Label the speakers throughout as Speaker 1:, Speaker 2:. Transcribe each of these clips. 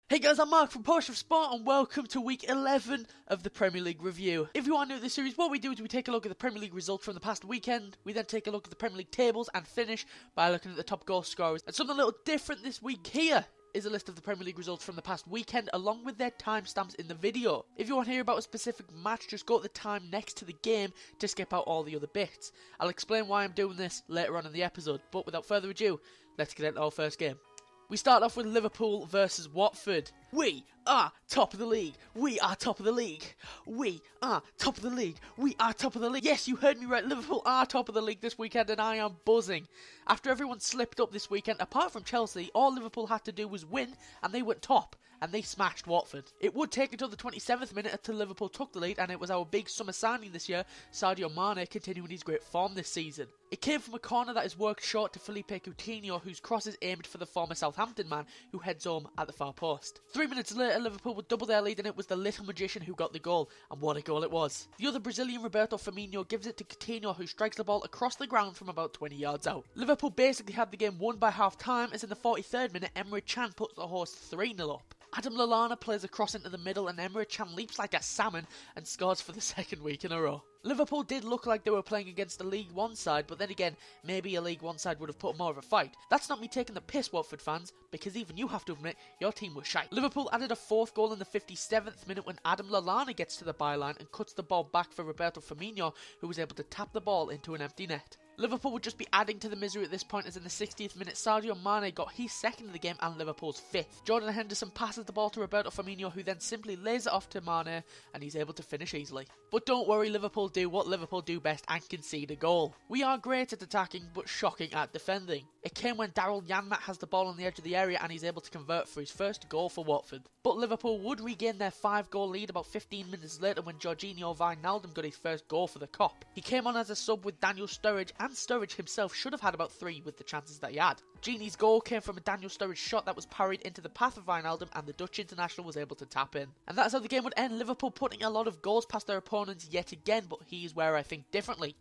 Speaker 1: Hey guys, I'm Mark from Porsche of Sport and welcome to week 11 of the Premier League review. If you are new to this series, what we do is we take a look at the Premier League results from the past weekend. We then take a look at the Premier League tables and finish by looking at the top goal scorers. And something a little different this week here is a list of the Premier League results from the past weekend along with their timestamps in the video. If you want to hear about a specific match, just go to the time next to the game to skip out all the other bits. I'll explain why I'm doing this later on in the episode, but without further ado, let's get into our first game. We start off with Liverpool versus Watford. We are top of the league. We are top of the league. We are top of the league. We are top of the league. Yes, you heard me right. Liverpool are top of the league this weekend and I am buzzing. After everyone slipped up this weekend, apart from Chelsea, all Liverpool had to do was win and they went top. And they smashed Watford. It would take until the 27th minute until Liverpool took the lead, and it was our big summer signing this year, Sadio Mane, continuing his great form this season. It came from a corner that is worked short to Felipe Coutinho, whose cross is aimed for the former Southampton man, who heads home at the far post. 3 minutes later, Liverpool would double their lead, and it was the little magician who got the goal, and what a goal it was. The other Brazilian, Roberto Firmino, gives it to Coutinho, who strikes the ball across the ground from about 20 yards out. Liverpool basically had the game won by half time, as in the 43rd minute, Emre Can puts the horse 3-0 up. Adam Lallana plays a cross into the middle and Emre Can leaps like a salmon and scores for the second week in a row. Liverpool did look like they were playing against a League One side, but then again, maybe a League One side would have put more of a fight. That's not me taking the piss, Watford fans, because even you have to admit, your team was shite. Liverpool added a fourth goal in the 57th minute when Adam Lallana gets to the byline and cuts the ball back for Roberto Firmino, who was able to tap the ball into an empty net. Liverpool would just be adding to the misery at this point, as in the 60th minute Sadio Mane got his second of the game and Liverpool's fifth. Jordan Henderson passes the ball to Roberto Firmino, who then simply lays it off to Mane and he's able to finish easily. But don't worry, Liverpool do what Liverpool do best and concede a goal. We are great at attacking but shocking at defending. It came when Daryl Janmaat has the ball on the edge of the area and he's able to convert for his first goal for Watford. But Liverpool would regain their 5-goal lead about 15 minutes later when Jorginho Wijnaldum got his first goal for the Cop. He came on as a sub with Daniel Sturridge, and Sturridge himself should have had about 3 with the chances that he had. Genie's goal came from a Daniel Sturridge shot that was parried into the path of Wijnaldum and the Dutch international was able to tap in. And that's how the game would end, Liverpool putting a lot of goals past their opponents yet again, but here's where I think differently.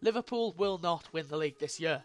Speaker 1: Liverpool will not win the league this year.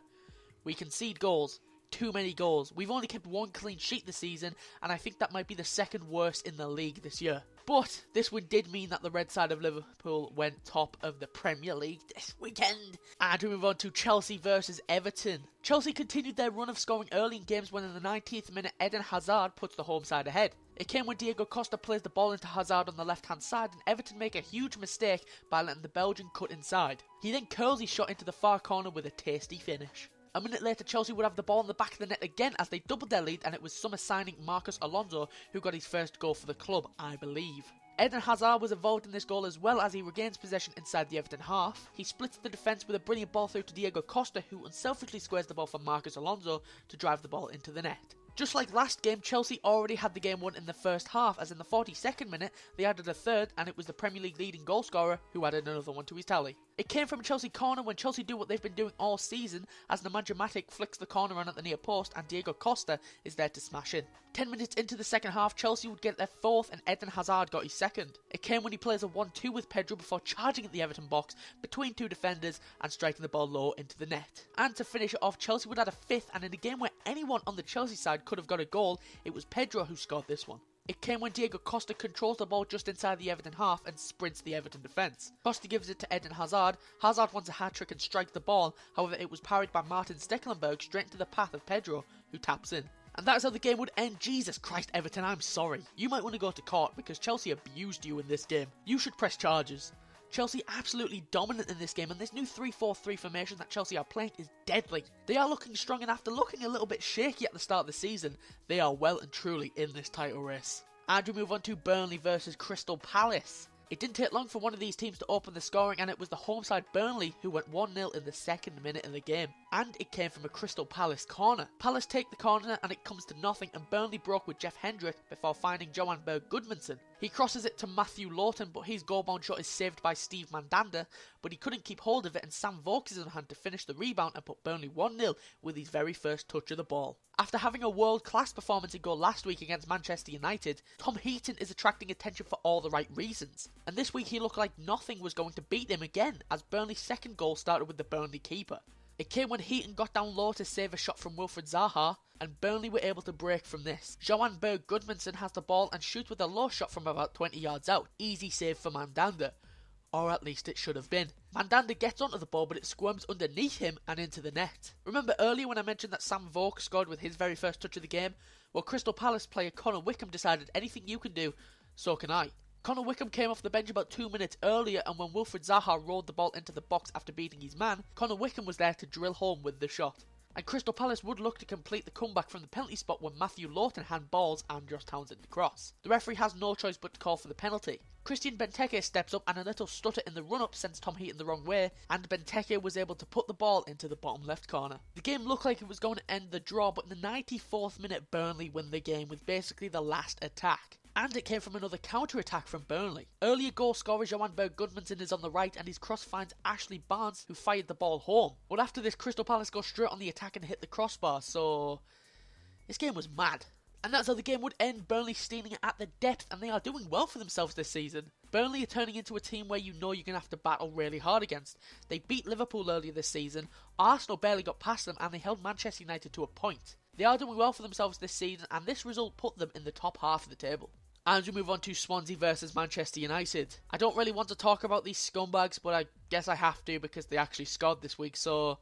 Speaker 1: We concede goals. Too many goals. We've only kept 1 clean sheet this season, and I think that might be the second worst in the league this year. But this win did mean that the red side of Liverpool went top of the Premier League this weekend. And we move on to Chelsea versus Everton. Chelsea continued their run of scoring early in games when in the 90th minute Eden Hazard puts the home side ahead. It came when Diego Costa plays the ball into Hazard on the left hand side and Everton make a huge mistake by letting the Belgian cut inside. He then curls his shot into the far corner with a tasty finish. A minute later, Chelsea would have the ball in the back of the net again as they doubled their lead, and it was summer signing Marcos Alonso who got his first goal for the club, I believe. Eden Hazard was involved in this goal as well as he regains possession inside the Everton half. He splits the defence with a brilliant ball through to Diego Costa, who unselfishly squares the ball for Marcos Alonso to drive the ball into the net. Just like last game, Chelsea already had the game won in the first half, as in the 42nd minute they added a third and it was the Premier League leading goal scorer who added another one to his tally. It came from a Chelsea corner when Chelsea do what they've been doing all season, as Nemanja Matic flicks the corner on at the near post and Diego Costa is there to smash in. 10 minutes into the second half, Chelsea would get their fourth and Eden Hazard got his second. It came when he plays a 1-2 with Pedro before charging at the Everton box between 2 defenders and striking the ball low into the net. And to finish it off, Chelsea would add a fifth, and in a game where anyone on the Chelsea side could have got a goal, it was Pedro who scored this one. It came when Diego Costa controls the ball just inside the Everton half and sprints the Everton defence. Costa gives it to Eden Hazard. Hazard wants a hat-trick and strikes the ball, however it was parried by Martin Stekelenburg straight into the path of Pedro, who taps in. And that's how the game would end. Jesus Christ, Everton, I'm sorry. You might want to go to court because Chelsea abused you in this game. You should press charges. Chelsea absolutely dominant in this game, and this new 3-4-3 formation that Chelsea are playing is deadly. They are looking strong, and after looking a little bit shaky at the start of the season, they are well and truly in this title race. And we move on to Burnley versus Crystal Palace. It didn't take long for one of these teams to open the scoring, and it was the home side Burnley who went 1-0 in the second minute of the game. And it came from a Crystal Palace corner. Palace take the corner and it comes to nothing, and Burnley broke with Jeff Hendrick before finding Johan Berg Gudmundsson. He crosses it to Matthew Lawton, but his goal-bound shot is saved by Steve Mandanda, but he couldn't keep hold of it and Sam Vokes is on hand to finish the rebound and put Burnley 1-0 with his very first touch of the ball. After having a world-class performance in goal last week against Manchester United, Tom Heaton is attracting attention for all the right reasons. And this week he looked like nothing was going to beat him again, as Burnley's second goal started with the Burnley keeper. It came when Heaton got down low to save a shot from Wilfred Zaha. and Burnley were able to break from this. Johan Berg Gudmundsson has the ball and shoots with a low shot from about 20 yards out. Easy save for Mandanda. Or at least it should have been. Mandanda gets onto the ball, but it squirms underneath him and into the net. Remember earlier when I mentioned that Sam Vauc scored with his very first touch of the game? Well, Crystal Palace player Connor Wickham decided anything you can do, so can I. Connor Wickham came off the bench about 2 minutes earlier, and when Wilfried Zaha rolled the ball into the box after beating his man, Connor Wickham was there to drill home with the shot. And Crystal Palace would look to complete the comeback from the penalty spot when Matthew Lawton handballs Andros Townsend across. The referee has no choice but to call for the penalty. Christian Benteke steps up, and a little stutter in the run-up sends Tom Heaton the wrong way, and Benteke was able to put the ball into the bottom left corner. The game looked like it was going to end the draw, but in the 94th minute Burnley win the game with basically the last attack. And it came from another counter-attack from Burnley. Earlier goal scorer Johan Berg Gudmundsson is on the right, and his cross finds Ashley Barnes, who fired the ball home. But after this, Crystal Palace go straight on the attack and hit the crossbar, so this game was mad. And that's how the game would end, Burnley stealing it at the depth, and they are doing well for themselves this season. Burnley are turning into a team where you know you're going to have to battle really hard against. They beat Liverpool earlier this season, Arsenal barely got past them, and they held Manchester United to a point. They are doing well for themselves this season, and this result put them in the top half of the table. And we move on to Swansea versus Manchester United. I don't really want to talk about these scumbags, but I guess I have to because they actually scored this week, so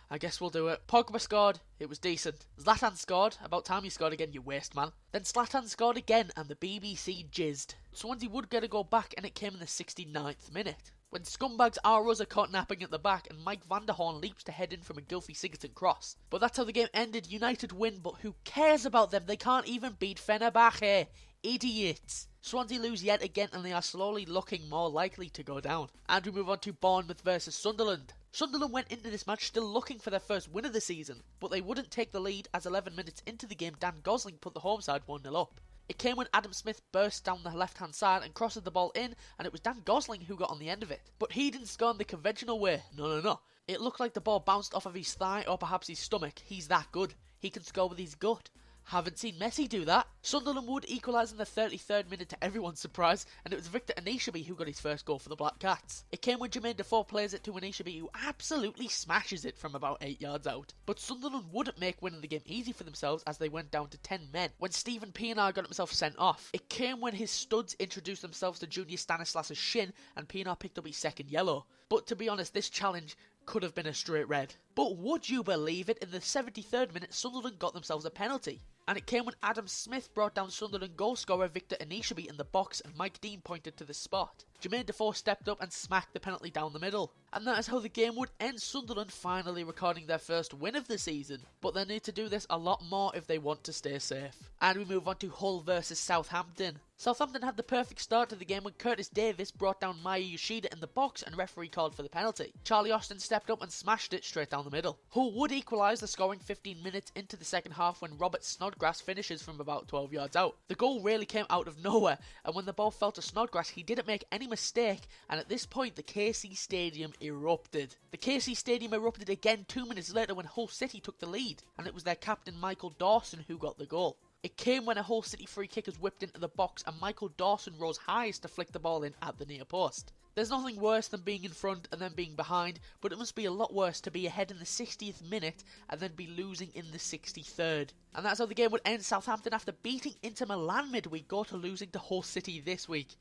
Speaker 1: I guess we'll do it. Pogba scored, it was decent. Zlatan scored, about time you scored again, you waste man. Then Zlatan scored again and the BBC jizzed. Swansea would get a goal back and it came in the 69th minute. When scumbags R us are caught napping at the back and Mike van der Horn leaps to head in from a Gylfi Sigurdsson cross. But that's how the game ended. United win, but who cares about them? They can't even beat Fenerbahce. Idiots. Swansea lose yet again and they are slowly looking more likely to go down. And we move on to Bournemouth versus Sunderland. Sunderland went into this match still looking for their first win of the season, but they wouldn't take the lead as 11 minutes into the game Dan Gosling put the home side 1-0 up. It came when Adam Smith burst down the left hand side and crosses the ball in, and it was Dan Gosling who got on the end of it. But he didn't score in the conventional way, no. It looked like the ball bounced off of his thigh or perhaps his stomach. He's that good. He can score with his gut. Haven't seen Messi do that. Sunderland would equalise in the 33rd minute to everyone's surprise, and it was Victor Anishabi who got his first goal for the Black Cats. It came when Jermaine Defoe plays it to Anishabi, who absolutely smashes it from about 8 yards out. But Sunderland wouldn't make winning the game easy for themselves as they went down to 10 men when Stephen Pienaar got himself sent off. It came when his studs introduced themselves to Junior Stanislas' shin and Pienaar picked up his second yellow. But to be honest, this challenge could have been a straight red. But would you believe it, in the 73rd minute Sunderland got themselves a penalty. And it came when Adam Smith brought down Sunderland goalscorer Victor Anishabi in the box and Mike Dean pointed to the spot. Jermaine Defoe stepped up and smacked the penalty down the middle. And that is how the game would end, Sunderland finally recording their first win of the season. But they need to do this a lot more if they want to stay safe. And we move on to Hull versus Southampton. Southampton had the perfect start to the game when Curtis Davis brought down Maya Yoshida in the box and referee called for the penalty. Charlie Austin stepped up and smashed it straight down the middle. Hull would equalise the scoring 15 minutes into the second half when Robert Snodgrass finishes from about 12 yards out. The goal really came out of nowhere, and when the ball fell to Snodgrass he didn't make any mistake, and at this point the KC Stadium erupted. The KC Stadium erupted again 2 minutes later when Hull City took the lead, and it was their captain Michael Dawson who got the goal. It came when a Hull City free kick was whipped into the box and Michael Dawson rose highest to flick the ball in at the near post. There's nothing worse than being in front and then being behind, but it must be a lot worse to be ahead in the 60th minute and then be losing in the 63rd. And that's how the game would end. Southampton, after beating Inter Milan midweek, go to losing to Hull City this week.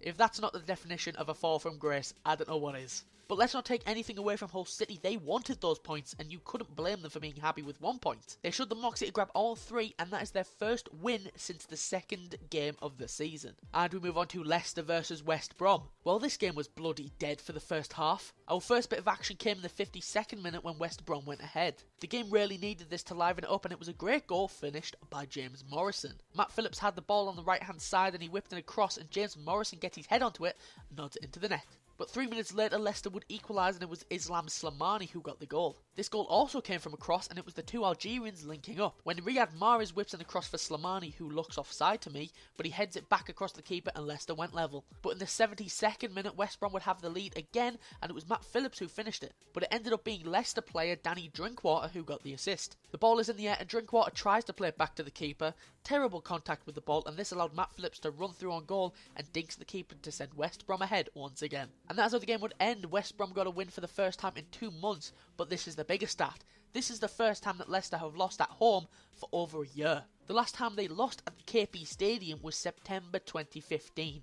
Speaker 1: If that's not the definition of a fall from grace, I don't know what is. But let's not take anything away from Hull City. They wanted those points and you couldn't blame them for being happy with 1 point. They showed the moxie to grab all 3 and that is their first win since the second game of the season. And we move on to Leicester versus West Brom. Well, this game was bloody dead for the first half. Our first bit of action came in the 52nd minute when West Brom went ahead. The game really needed this to liven it up and it was a great goal finished by James Morrison. Matt Phillips had the ball on the right hand side and he whipped it across and James Morrison gets his head onto it and nods it into the net. But 3 minutes later, Leicester would equalise and it was Islam Slimani who got the goal. This goal also came from a cross and it was the two Algerians linking up. When Riyad Mahrez whips in a cross for Slimani, who looks offside to me, but he heads it back across the keeper and Leicester went level. But in the 72nd minute, West Brom would have the lead again and it was Matt Phillips who finished it. But it ended up being Leicester player Danny Drinkwater who got the assist. The ball is in the air and Drinkwater tries to play it back to the keeper. Terrible contact with the ball and this allowed Matt Phillips to run through on goal and dinks the keeper to send West Brom ahead once again. And that's how the game would end. West Brom got a win for the first time in 2 months, but this is the bigger stat. This is the first time that Leicester have lost at home for over a year. The last time they lost at the KP Stadium was September 2015.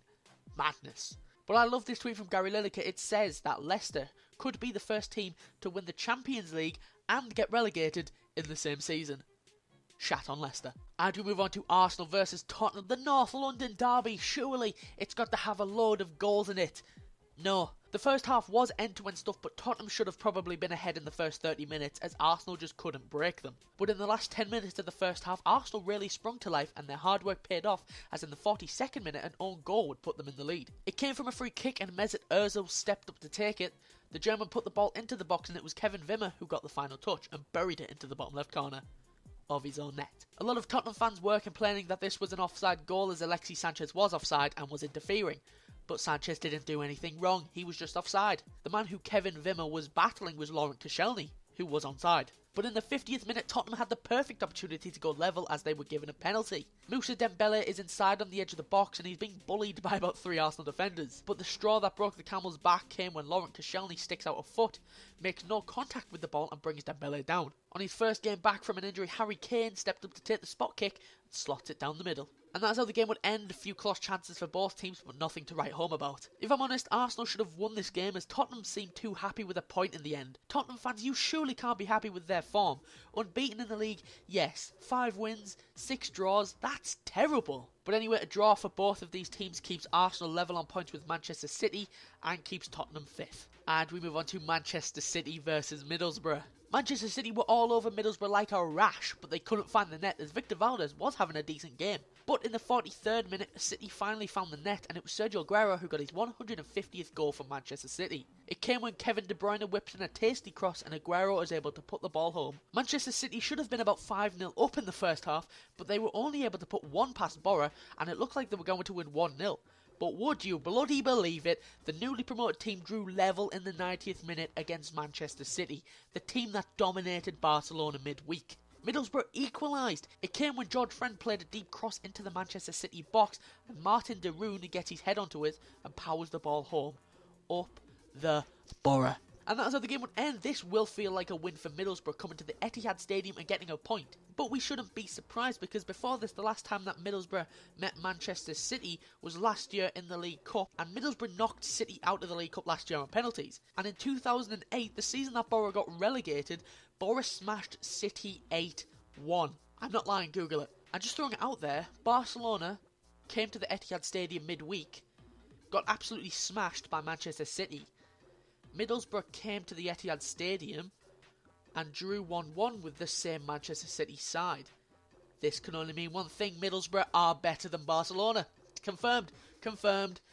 Speaker 1: Madness. But I love this tweet from Gary Lineker. It says that Leicester could be the first team to win the Champions League and get relegated in the same season. Shat on Leicester. And we move on to Arsenal versus Tottenham, the North London derby. Surely it's got to have a load of goals in it. No. The first half was end-to-end stuff, but Tottenham should have probably been ahead in the first 30 minutes as Arsenal just couldn't break them. But in the last 10 minutes of the first half, Arsenal really sprung to life and their hard work paid off, as in the 42nd minute an own goal would put them in the lead. It came from a free kick and Mesut Ozil stepped up to take it. The German put the ball into the box and it was Kevin Wimmer who got the final touch and buried it into the bottom left corner of his own net. A lot of Tottenham fans were complaining that this was an offside goal as Alexis Sanchez was offside and was interfering. But Sanchez didn't do anything wrong, he was just offside. The man who Kevin Wimmer was battling was Laurent Koscielny, who was onside. But in the 50th minute, Tottenham had the perfect opportunity to go level as they were given a penalty. Moussa Dembele is inside on the edge of the box and he's being bullied by about 3 Arsenal defenders. But the straw that broke the camel's back came when Laurent Koscielny sticks out a foot, makes no contact with the ball and brings Dembele down. On his first game back from an injury, Harry Kane stepped up to take the spot kick and slots it down the middle. And that's how the game would end. A few close chances for both teams, but nothing to write home about. If I'm honest, Arsenal should have won this game as Tottenham seemed too happy with a point in the end. Tottenham fans, you surely can't be happy with their form. Unbeaten in the league, yes. 5 wins, 6 draws, that's terrible. But anyway, a draw for both of these teams keeps Arsenal level on points with Manchester City and keeps Tottenham 5th. And we move on to Manchester City versus Middlesbrough. Manchester City were all over Middlesbrough like a rash, but they couldn't find the net as Victor Valdez was having a decent game. But in the 43rd minute, City finally found the net and it was Sergio Aguero who got his 150th goal for Manchester City. It came when Kevin De Bruyne whips in a tasty cross and Aguero was able to put the ball home. Manchester City should have been about 5-0 up in the first half, but they were only able to put one past Borough and it looked like they were going to win 1-0. But would you bloody believe it, the newly promoted team drew level in the 90th minute against Manchester City, the team that dominated Barcelona midweek. Middlesbrough equalised. It came when George Friend played a deep cross into the Manchester City box and Martin de Roon gets his head onto it and powers the ball home. Up the Borough. And that's how the game would end. This will feel like a win for Middlesbrough coming to the Etihad Stadium and getting a point. But we shouldn't be surprised because before this, the last time that Middlesbrough met Manchester City was last year in the League Cup. And Middlesbrough knocked City out of the League Cup last year on penalties. And in 2008, the season that Borough got relegated, Borough smashed City 8-1. I'm not lying, Google it. And just throwing it out there, Barcelona came to the Etihad Stadium midweek, got absolutely smashed by Manchester City. Middlesbrough came to the Etihad Stadium and drew 1-1 with the same Manchester City side. This can only mean one thing, Middlesbrough are better than Barcelona. Confirmed.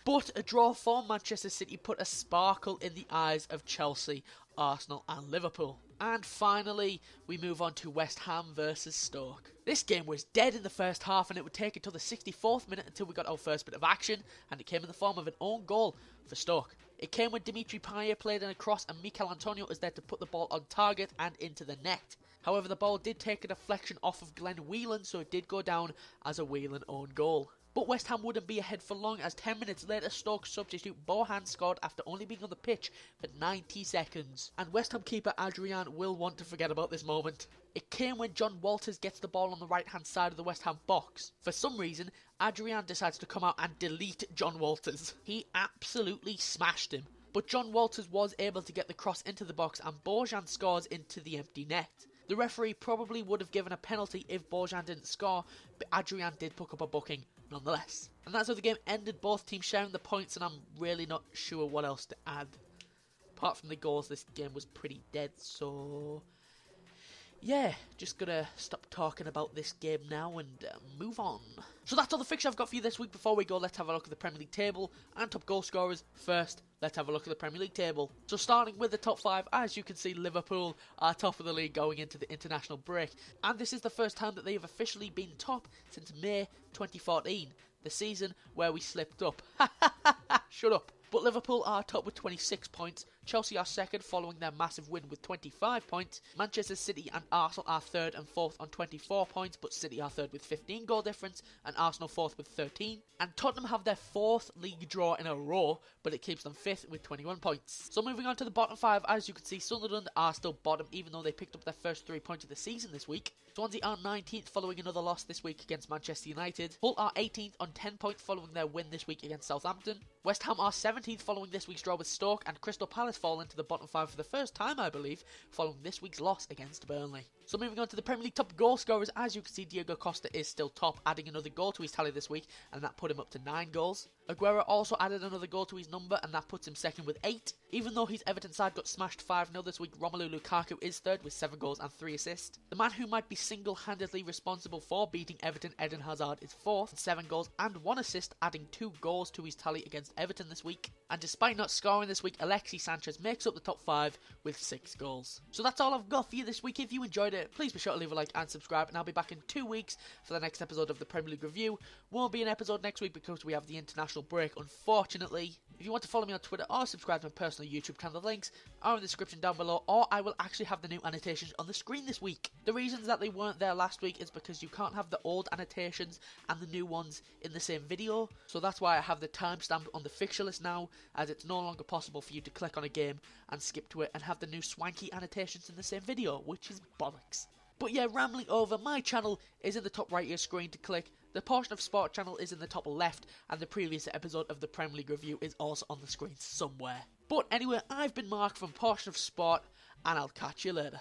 Speaker 1: But a draw for Manchester City put a sparkle in the eyes of Chelsea, Arsenal and Liverpool. And finally, we move on to West Ham versus Stoke. This game was dead in the first half and it would take until the 64th minute until we got our first bit of action, and it came in the form of an own goal for Stoke. It came when Dimitri Payet played in a cross and Mikel Antonio was there to put the ball on target and into the net. However, the ball did take a deflection off of Glenn Whelan, so it did go down as a Whelan own goal. But West Ham wouldn't be ahead for long as 10 minutes later Stoke substitute Bohan scored after only being on the pitch for 90 seconds. And West Ham keeper Adrian will want to forget about this moment. It came when John Walters gets the ball on the right hand side of the West Ham box. For some reason, Adrian decides to come out and delete John Walters. He absolutely smashed him. But John Walters was able to get the cross into the box and Bojan scores into the empty net. The referee probably would have given a penalty if Bojan didn't score, but Adrian did pick up a booking nonetheless. And that's how the game ended, both teams sharing the points, and I'm really not sure what else to add. Apart from the goals, this game was pretty dead, so yeah, just gonna stop talking about this game now and move on. So that's all the fixture I've got for you this week. Before we go, let's have a look at the Premier League table and top goal scorers. First, let's have a look at the Premier League table. So starting with the top 5, as you can see, Liverpool are top of the league going into the international break. And this is the first time that they have officially been top since May 2014, the season where we slipped up. Shut up. But Liverpool are top with 26 points, Chelsea are second following their massive win with 25 points, Manchester City and Arsenal are third and fourth on 24 points, but City are third with 15 goal difference and Arsenal fourth with 13, and Tottenham have their fourth league draw in a row, but it keeps them fifth with 21 points. So moving on to the bottom 5, as you can see, Sunderland are still bottom even though they picked up their first 3 points of the season this week. Swansea are 19th following another loss this week against Manchester United. Hull are 18th on 10 points following their win this week against Southampton. West Ham are 17th following this week's draw with Stoke, and Crystal Palace fall into the bottom 5 for the first time, I believe, following this week's loss against Burnley. So moving on to the Premier League top goal scorers, as you can see, Diego Costa is still top, adding another goal to his tally this week, and that put him up to 9 goals. Aguero also added another goal to his number, and that puts him second with 8. Even though his Everton side got smashed 5-0 this week, Romelu Lukaku is third with 7 goals and 3 assists. The man who might be single-handedly responsible for beating Everton, Eden Hazard, is fourth with 7 goals and 1 assist, adding 2 goals to his tally against Everton this week. And despite not scoring this week, Alexis Sanchez makes up the top 5 with 6 goals. So that's all I've got for you this week. If you enjoyed it, please be sure to leave a like and subscribe, and I'll be back in 2 weeks for the next episode of the Premier League Review. Won't be an episode next week because we have the international break, unfortunately. If you want to follow me on Twitter or subscribe to my personal YouTube channel, the links are in the description down below, or I will actually have the new annotations on the screen this week. The reasons that they weren't there last week is because you can't have the old annotations and the new ones in the same video, so that's why I have the timestamp on the fixture list now, as it's no longer possible for you to click on a game and skip to it and have the new swanky annotations in the same video, which is bollocks. But yeah, rambling over, my channel is in the top right of your screen to click, the Portion of Sport channel is in the top left, and the previous episode of the Premier League Review is also on the screen somewhere. But anyway, I've been Mark from Portion of Sport, and I'll catch you later.